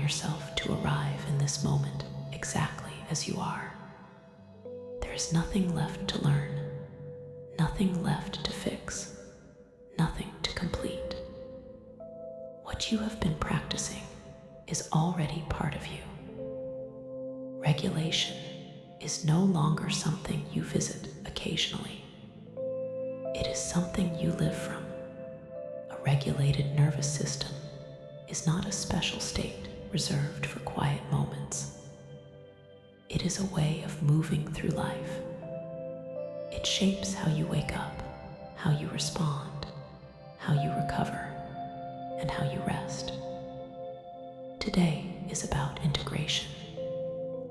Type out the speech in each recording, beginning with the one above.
yourself to arrive in this moment exactly as you are. There is nothing left to learn, nothing left to fix, nothing to complete. What you have been practicing is already part of you. Regulation is no longer something you visit occasionally. It is something you live from. A regulated nervous system is not a special state reserved for quiet moments. It is a way of moving through life. It shapes how you wake up, how you respond, how you recover, and how you rest. Today is about integration,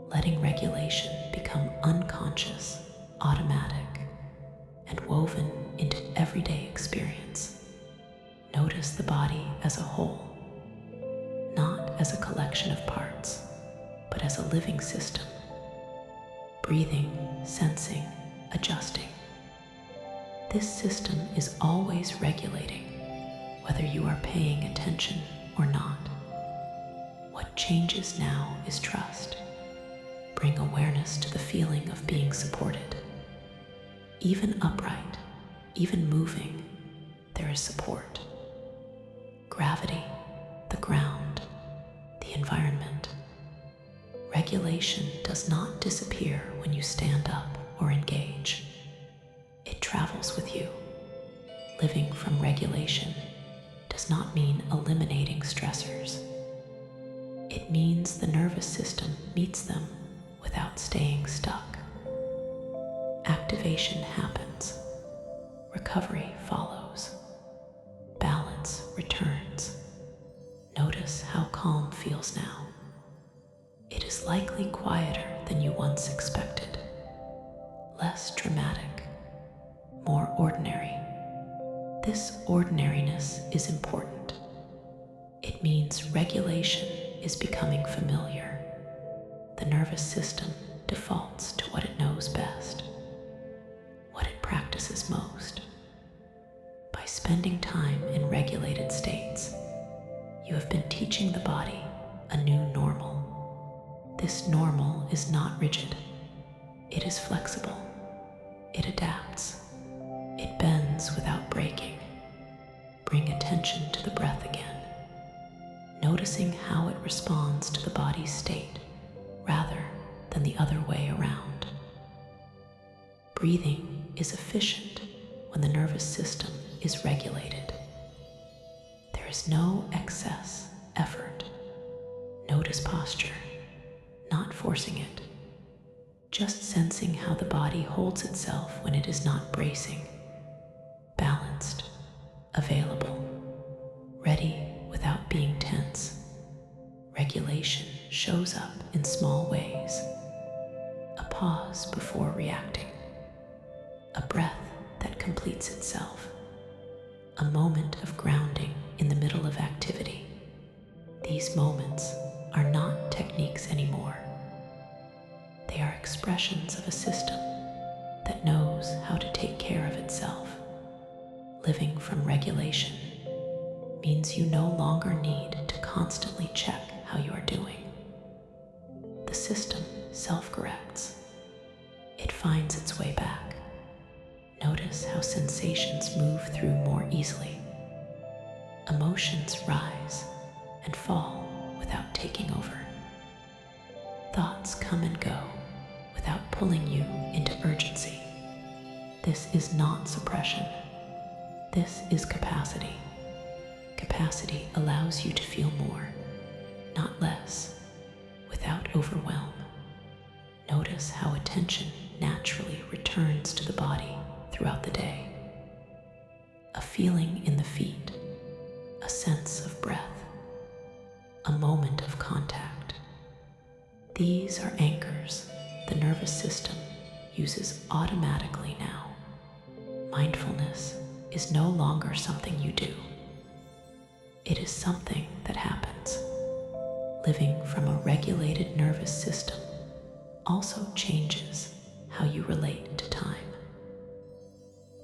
letting regulation become unconscious, automatic, and woven into everyday experience. Notice the body as a whole, not as a collection of parts, but as a living system, breathing, sensing, adjusting. This system is always regulating, whether you are paying attention or not. What changes now is trust. Bring awareness to the feeling of being supported. Even upright, even moving, there is support. Gravity, the ground, the environment. Regulation does not disappear when you stand up or engage. It travels with you. Living from regulation does not mean eliminating stressors. It means the nervous system meets them without staying stuck. Activation happens. Recovery follows. Balance returns. Notice how calm feels now. It is likely quieter than you once expected. Less dramatic, more ordinary. This ordinariness is important. It means regulation is becoming familiar. The nervous system defaults to what it knows best, what it practices most. By spending time in regulated states, you have been teaching the body a new normal. This normal is not rigid. It is flexible. It adapts. It bends without breaking. Bring attention to the breath again, noticing how it responds to the body's state rather than the other way around. Breathing is efficient when the nervous system is regulated. There is no excess effort. Notice posture, not forcing it, just sensing how the body holds itself when it is not bracing, balanced, available, ready without being tense. Regulation shows up in small ways. A pause before reacting, a breath that completes itself, a moment of grounding in the middle of activity. These moments are not techniques anymore. They are expressions of a system that knows how to take care of itself. Living from regulation means you no longer need to constantly check how you are doing. The system self-corrects. It finds its way back. Notice how sensations move through more easily. Emotions rise and fall without taking over. Thoughts come and go without pulling you into urgency. This is not suppression. This is capacity. Capacity allows you to feel more, not less, without overwhelm. Notice how attention naturally returns to the body throughout the day. A feeling in the feet, a sense of breath, a moment of contact. These are anchors the nervous system uses automatically now. Mindfulness is no longer something you do. It is something that happens. Living from a regulated nervous system also changes how you relate to time.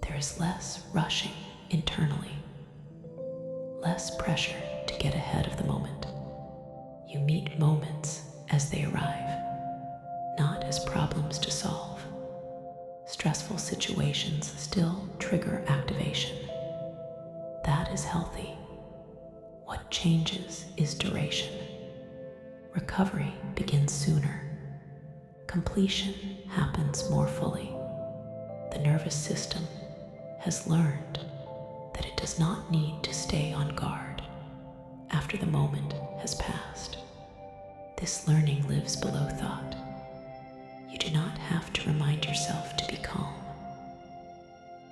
There is less rushing internally, less pressure to get ahead of the moment. You meet moments as they arrive, not as problems to solve. Stressful situations still trigger activation. That is healthy. What changes is duration. Recovery begins sooner. Completion happens more fully. The nervous system has learned that it does not need to stay on guard after the moment has passed. This learning lives below thought. You do not have to remind yourself to be calm.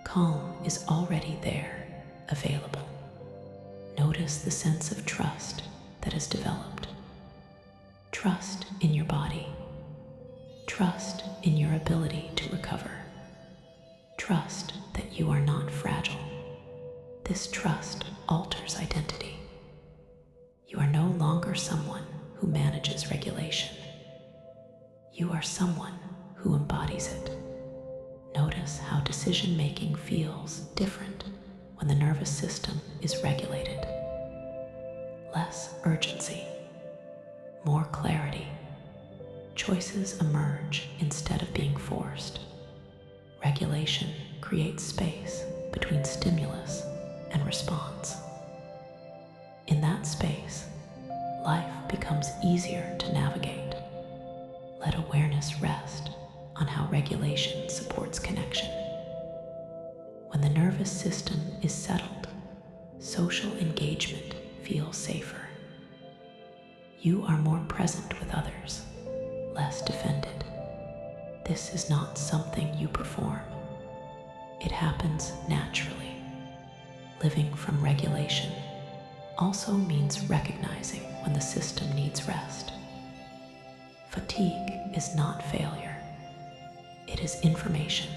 Calm is already there, available. Notice the sense of trust that has developed. Trust in your body. Trust in your ability to recover. Trust that you are not fragile. This trust alters identity. You are no longer someone who manages regulation. You are someone who embodies it. Notice how decision-making feels different when the nervous system is regulated. Less urgency, more clarity. Choices emerge instead of being forced. Regulation creates space between stimulus and response. In that space, life becomes easier to navigate. Let awareness rest on how regulation supports connection. When the nervous system is settled, social engagement feels safer. You are more present with others, less defended. This is not something you perform. It happens naturally. Living from regulation also means recognizing when the system needs rest. Fatigue is not failure. It is information.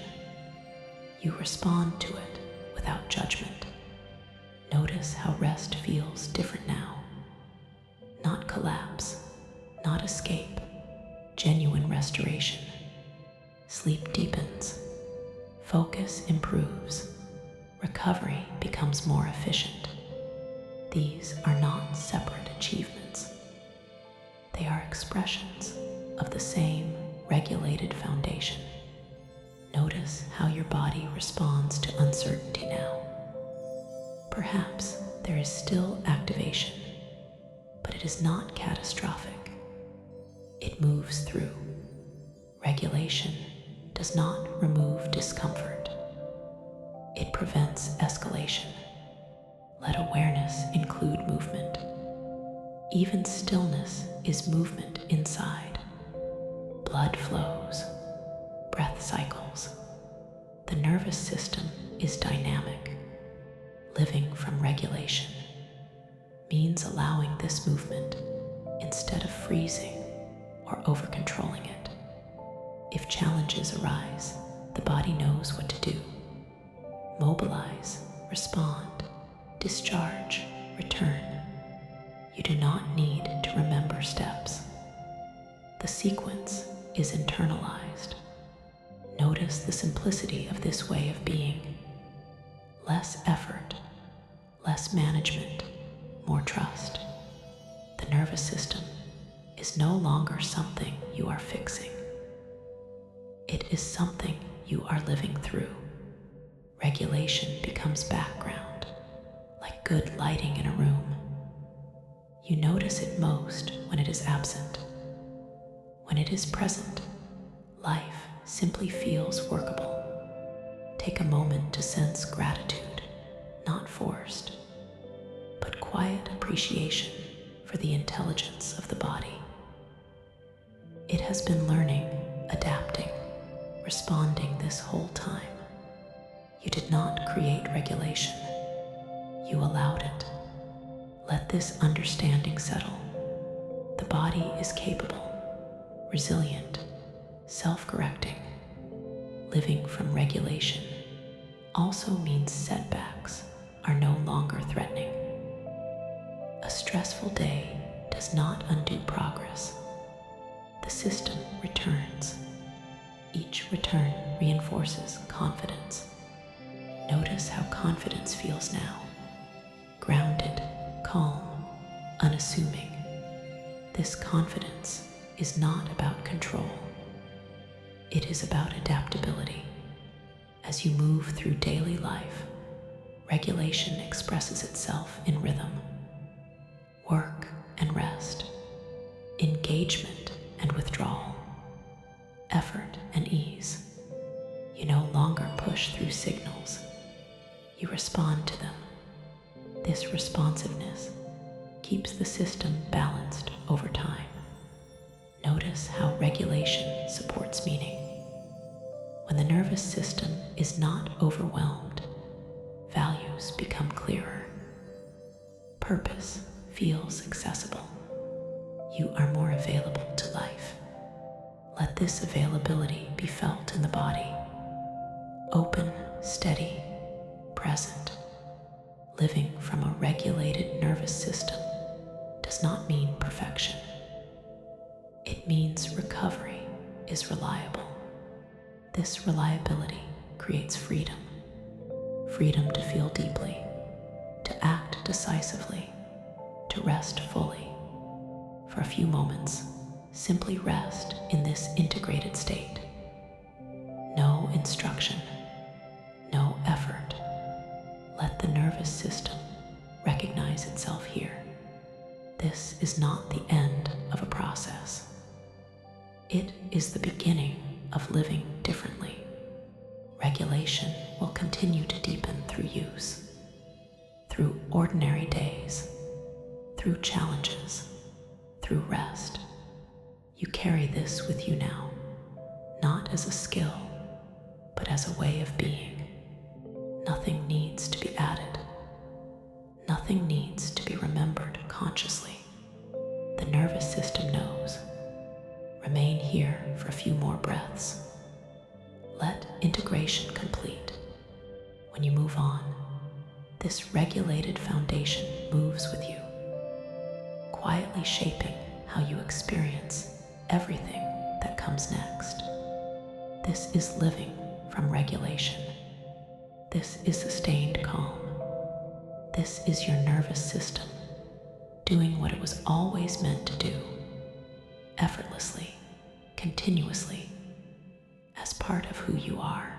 You respond to it without judgment. Notice how rest feels different now. Not collapse, not escape, genuine restoration. Sleep deepens, focus improves, recovery becomes more efficient. These are not separate achievements. They are expressions of the same regulated foundation. Notice how your body responds to uncertainty now. Perhaps there is still activation, but it is not catastrophic. It moves through. Regulation does not remove discomfort. It prevents escalation. Let awareness include movement. Even stillness is movement inside. Blood flows, breath cycles. The nervous system is dynamic. Living from regulation means allowing this movement instead of freezing or over-controlling it. If challenges arise, the body knows what to do. Mobilize, respond, discharge, return. You do not need to remember steps. The sequence is internalized. Notice the simplicity of this way of being. Less effort, less management, more trust. The nervous system is no longer something you are fixing. It is something you are living through. Regulation becomes background, like good lighting in a room. You notice it most when it is absent. When it is present, life simply feels workable. Take a moment to sense gratitude, not forced, but quiet appreciation for the intelligence of the body. It has been learning, adapting, responding this whole time. You did not create regulation. You allowed it. Let this understanding settle. The body is capable, resilient, self-correcting. Living from regulation also means setbacks are no longer threatening. A stressful day does not undo progress. The system returns. Each return reinforces confidence. Notice how confidence feels now. Grounded, calm, unassuming. This confidence is not about control. It is about adaptability. As you move through daily life, regulation expresses itself in rhythm, work and rest, engagement and withdrawal, effort and ease. You no longer push through signals. You respond to them. This responsiveness keeps the system balanced over time. Notice how regulation supports meaning. When the nervous system is not overwhelmed, values become clearer. Purpose feels accessible. You are more available to life. Let this availability be felt in the body. Open, steady, present. Living from a regulated nervous system does not mean perfection. It means recovery is reliable. This reliability creates freedom. Freedom to feel deeply, to act decisively, to rest fully. For a few moments, simply rest in this integrated state. No instruction, no effort. Let the nervous system recognize itself here. This is not the end of a process. It is the beginning of living differently. Regulation will continue to deepen through use, through ordinary days, through challenges, through rest. You carry this with you now, not as a skill, but as a way of being. Nothing needs to be added. Nothing needs to be remembered consciously. The nervous system knows. Remain here for a few more breaths. Let integration complete. When you move on, this regulated foundation moves with you, quietly shaping how you experience everything that comes next. This is living from regulation. This is sustained calm. This is your nervous system doing what it was always meant to do, effortlessly, continuously, as part of who you are.